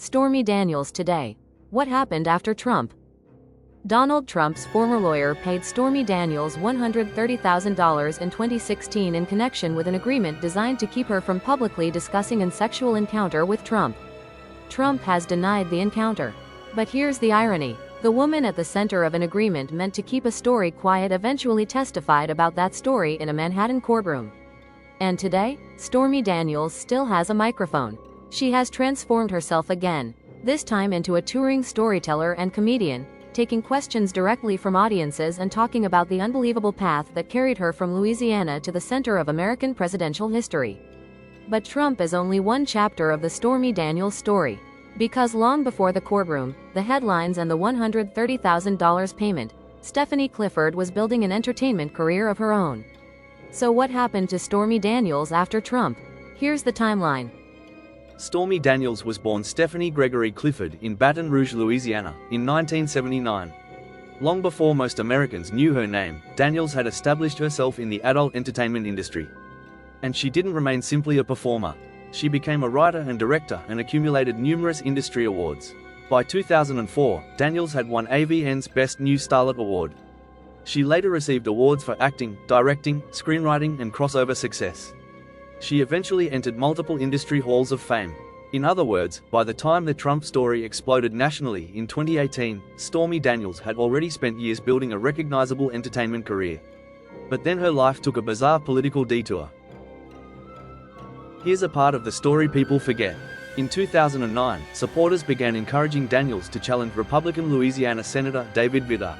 Stormy Daniels today. What happened after Trump? Donald Trump's former lawyer paid Stormy Daniels $130,000 in 2016 in connection with an agreement designed to keep her from publicly discussing an sexual encounter with Trump. Trump has denied the encounter. But here's the irony. The woman at the center of an agreement meant to keep a story quiet eventually testified about that story in a Manhattan courtroom. And today, Stormy Daniels still has a microphone. She has transformed herself again, this time into a touring storyteller and comedian, taking questions directly from audiences and talking about the unbelievable path that carried her from Louisiana to the center of American presidential history. But Trump is only one chapter of the Stormy Daniels story. Because long before the courtroom, the headlines and the $130,000 payment, Stephanie Clifford was building an entertainment career of her own. So what happened to Stormy Daniels after Trump? Here's the timeline. Stormy Daniels was born Stephanie Gregory Clifford in Baton Rouge, Louisiana, in 1979. Long before most Americans knew her name, Daniels had established herself in the adult entertainment industry. And she didn't remain simply a performer. She became a writer and director and accumulated numerous industry awards. By 2004, Daniels had won AVN's Best New Starlet Award. She later received awards for acting, directing, screenwriting, and crossover success. She eventually entered multiple industry halls of fame. In other words, by the time the Trump story exploded nationally in 2018, Stormy Daniels had already spent years building a recognizable entertainment career. But then her life took a bizarre political detour. Here's a part of the story people forget. In 2009, supporters began encouraging Daniels to challenge Republican Louisiana Senator David Vitter.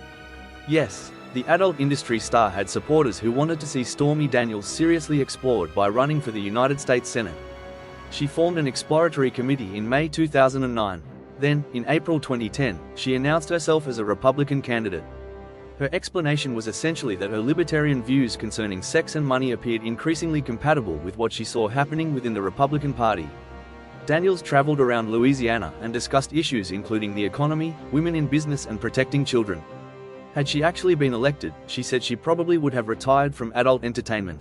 Yes, the adult industry star had supporters who wanted to see Stormy Daniels seriously explored by running for the United States Senate. She formed an exploratory committee in May 2009. Then, in April 2010, she announced herself as a Republican candidate. Her explanation was essentially that her libertarian views concerning sex and money appeared increasingly compatible with what she saw happening within the Republican Party. Daniels traveled around Louisiana and discussed issues including the economy, women in business, and protecting children. Had she actually been elected, she said she probably would have retired from adult entertainment.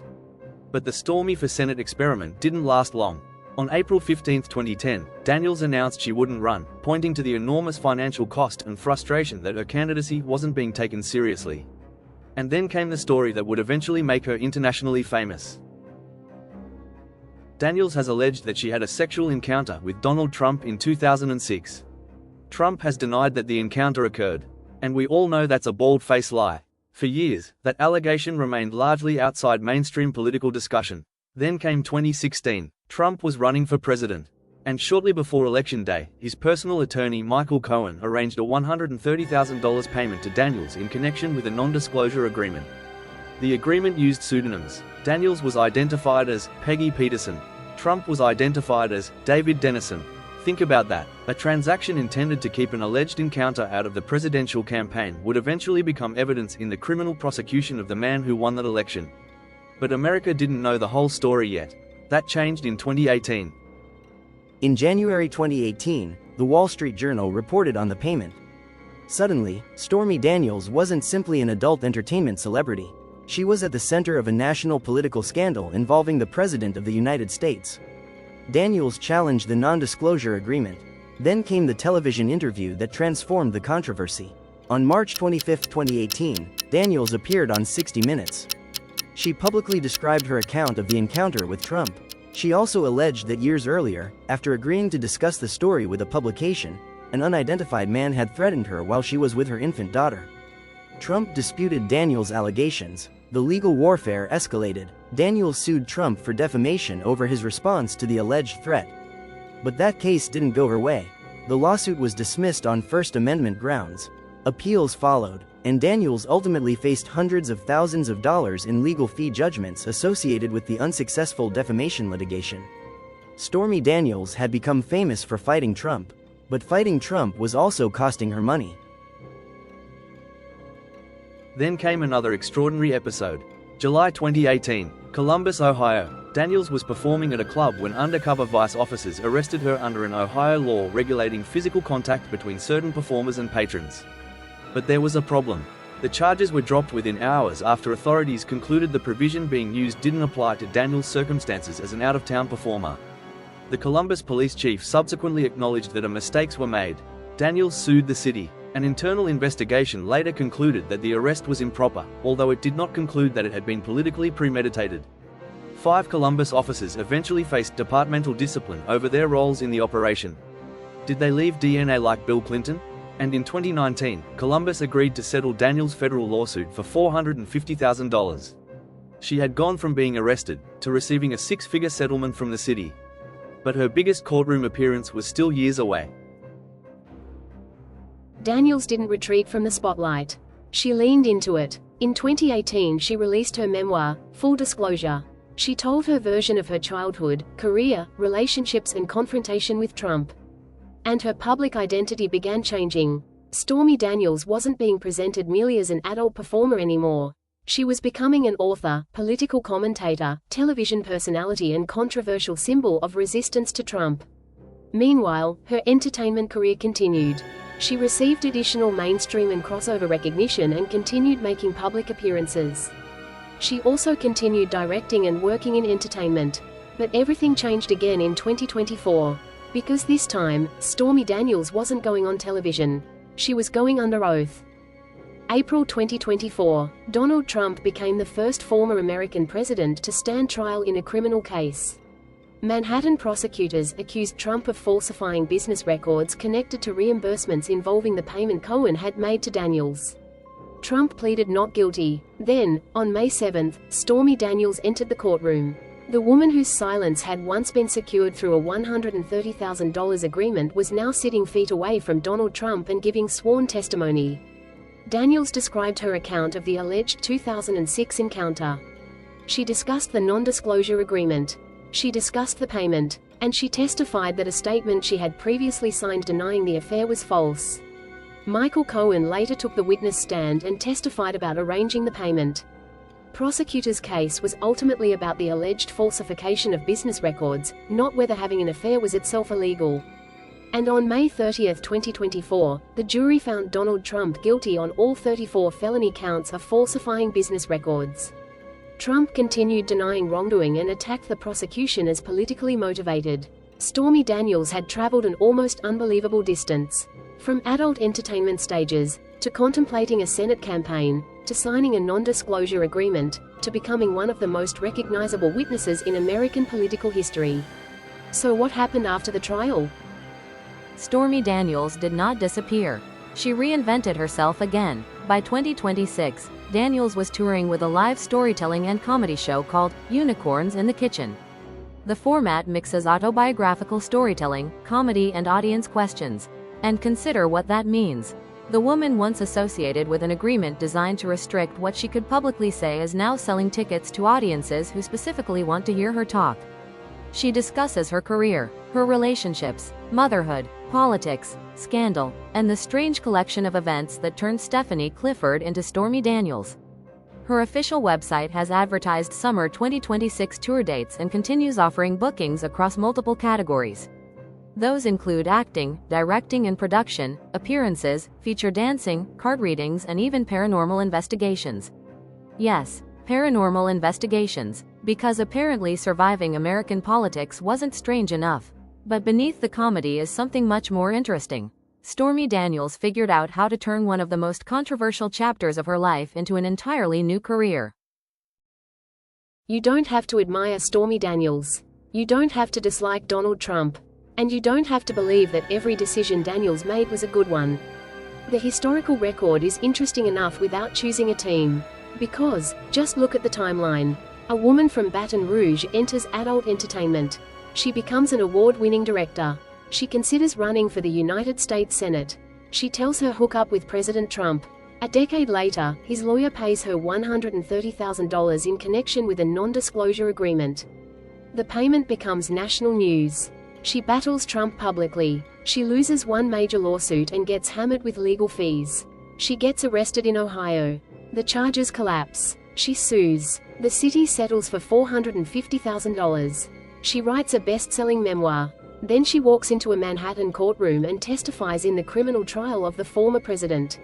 But the Stormy for Senate experiment didn't last long. On April 15, 2010, Daniels announced she wouldn't run, pointing to the enormous financial cost and frustration that her candidacy wasn't being taken seriously. And then came the story that would eventually make her internationally famous. Daniels has alleged that she had a sexual encounter with Donald Trump in 2006. Trump has denied that the encounter occurred. And we all know that's a bald-faced lie. For years, that allegation remained largely outside mainstream political discussion. Then came 2016. Trump was running for president. And shortly before Election Day, his personal attorney Michael Cohen arranged a $130,000 payment to Daniels in connection with a non-disclosure agreement. The agreement used pseudonyms. Daniels was identified as Peggy Peterson. Trump was identified as David Dennison. Think about that. A transaction intended to keep an alleged encounter out of the presidential campaign would eventually become evidence in the criminal prosecution of the man who won that election. But America didn't know the whole story yet. That changed in 2018. In January 2018, the Wall Street Journal reported on the payment. Suddenly, Stormy Daniels wasn't simply an adult entertainment celebrity. She was at the center of a national political scandal involving the President of the United States. Daniels challenged the non-disclosure agreement. Then came the television interview that transformed the controversy. On March 25, 2018, Daniels appeared on 60 Minutes. She publicly described her account of the encounter with Trump. She also alleged that years earlier, after agreeing to discuss the story with a publication, an unidentified man had threatened her while she was with her infant daughter. Trump disputed Daniels' allegations. The legal warfare escalated. Daniels sued Trump for defamation over his response to the alleged threat. But that case didn't go her way. The lawsuit was dismissed on First Amendment grounds. Appeals followed, and Daniels ultimately faced hundreds of thousands of dollars in legal fee judgments associated with the unsuccessful defamation litigation. Stormy Daniels had become famous for fighting Trump, but fighting Trump was also costing her money. Then came another extraordinary episode. July 2018, Columbus, Ohio. Daniels was performing at a club when undercover Vice officers arrested her under an Ohio law regulating physical contact between certain performers and patrons. But there was a problem. The charges were dropped within hours after authorities concluded the provision being used didn't apply to Daniels' circumstances as an out-of-town performer. The Columbus police chief subsequently acknowledged that mistakes were made. Daniels sued the city. An internal investigation later concluded that the arrest was improper, although it did not conclude that it had been politically premeditated. 5 Columbus officers eventually faced departmental discipline over their roles in the operation. Did they leave DNA like Bill Clinton? And in 2019, Columbus agreed to settle Daniels' federal lawsuit for $450,000. She had gone from being arrested to receiving a 6-figure settlement from the city. But her biggest courtroom appearance was still years away. Daniels didn't retreat from the spotlight. She leaned into it. In 2018, she released her memoir, Full Disclosure. She told her version of her childhood, career, relationships and confrontation with Trump. And her public identity began changing. Stormy Daniels wasn't being presented merely as an adult performer anymore. She was becoming an author, political commentator, television personality and controversial symbol of resistance to Trump. Meanwhile, her entertainment career continued. She received additional mainstream and crossover recognition and continued making public appearances. She also continued directing and working in entertainment. But everything changed again in 2024. Because this time, Stormy Daniels wasn't going on television. She was going under oath. April 2024, Donald Trump became the first former American president to stand trial in a criminal case. Manhattan prosecutors accused Trump of falsifying business records connected to reimbursements involving the payment Cohen had made to Daniels. Trump pleaded not guilty. Then, on May 7, Stormy Daniels entered the courtroom. The woman whose silence had once been secured through a $130,000 agreement was now sitting feet away from Donald Trump and giving sworn testimony. Daniels described her account of the alleged 2006 encounter. She discussed the nondisclosure agreement. She discussed the payment, and she testified that a statement she had previously signed denying the affair was false. Michael Cohen later took the witness stand and testified about arranging the payment. Prosecutors' case was ultimately about the alleged falsification of business records, not whether having an affair was itself illegal. And on May 30, 2024, the jury found Donald Trump guilty on all 34 felony counts of falsifying business records. Trump continued denying wrongdoing and attacked the prosecution as politically motivated. Stormy Daniels had traveled an almost unbelievable distance. From adult entertainment stages, to contemplating a Senate campaign, to signing a non-disclosure agreement, to becoming one of the most recognizable witnesses in American political history. So what happened after the trial? Stormy Daniels did not disappear. She reinvented herself again. By 2026, Daniels was touring with a live storytelling and comedy show called Unicorns in the Kitchen. The format mixes autobiographical storytelling, comedy and audience questions. And consider what that means. The woman once associated with an agreement designed to restrict what she could publicly say is now selling tickets to audiences who specifically want to hear her talk. She discusses her career, her relationships, motherhood, politics, scandal, and the strange collection of events that turned Stephanie Clifford into Stormy Daniels. Her official website has advertised summer 2026 tour dates and continues offering bookings across multiple categories. Those include acting, directing and production, appearances, feature dancing, card readings and even paranormal investigations. Yes, paranormal investigations, because apparently surviving American politics wasn't strange enough. But beneath the comedy is something much more interesting. Stormy Daniels figured out how to turn one of the most controversial chapters of her life into an entirely new career. You don't have to admire Stormy Daniels. You don't have to dislike Donald Trump. And you don't have to believe that every decision Daniels made was a good one. The historical record is interesting enough without choosing a team. Because, just look at the timeline. A woman from Baton Rouge enters adult entertainment. She becomes an award-winning director. She considers running for the United States Senate. She tells her hookup with President Trump. A decade later, his lawyer pays her $130,000 in connection with a non-disclosure agreement. The payment becomes national news. She battles Trump publicly. She loses one major lawsuit and gets hammered with legal fees. She gets arrested in Ohio. The charges collapse. She sues. The city settles for $450,000. She writes a best-selling memoir. Then she walks into a Manhattan courtroom and testifies in the criminal trial of the former president.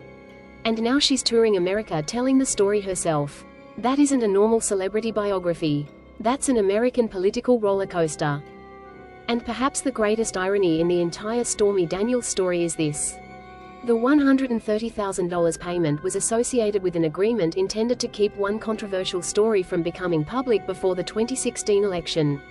And now she's touring America telling the story herself. That isn't a normal celebrity biography. That's an American political roller coaster. And perhaps the greatest irony in the entire Stormy Daniels story is this. The $130,000 payment was associated with an agreement intended to keep one controversial story from becoming public before the 2016 election.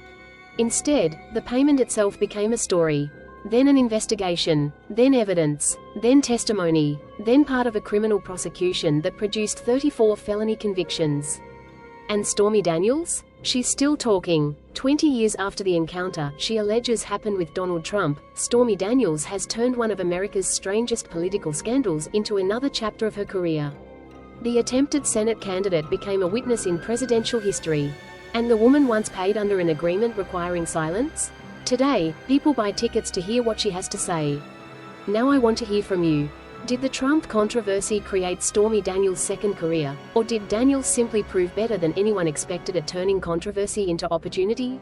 Instead, the payment itself became a story, then an investigation, then evidence, then testimony, then part of a criminal prosecution that produced 34 felony convictions. And Stormy Daniels? She's still talking. 20 years after the encounter she alleges happened with Donald Trump, Stormy Daniels has turned one of America's strangest political scandals into another chapter of her career. The attempted Senate candidate became a witness in presidential history. And the woman once paid under an agreement requiring silence? Today, people buy tickets to hear what she has to say. Now I want to hear from you. Did the Trump controversy create Stormy Daniels' second career, or did Daniels simply prove better than anyone expected at turning controversy into opportunity?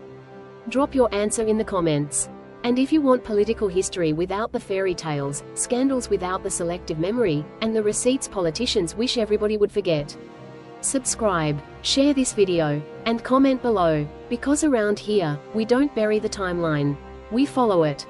Drop your answer in the comments. And if you want political history without the fairy tales, scandals without the selective memory, and the receipts politicians wish everybody would forget, subscribe, share this video, and comment below, because around here, we don't bury the timeline. We follow it.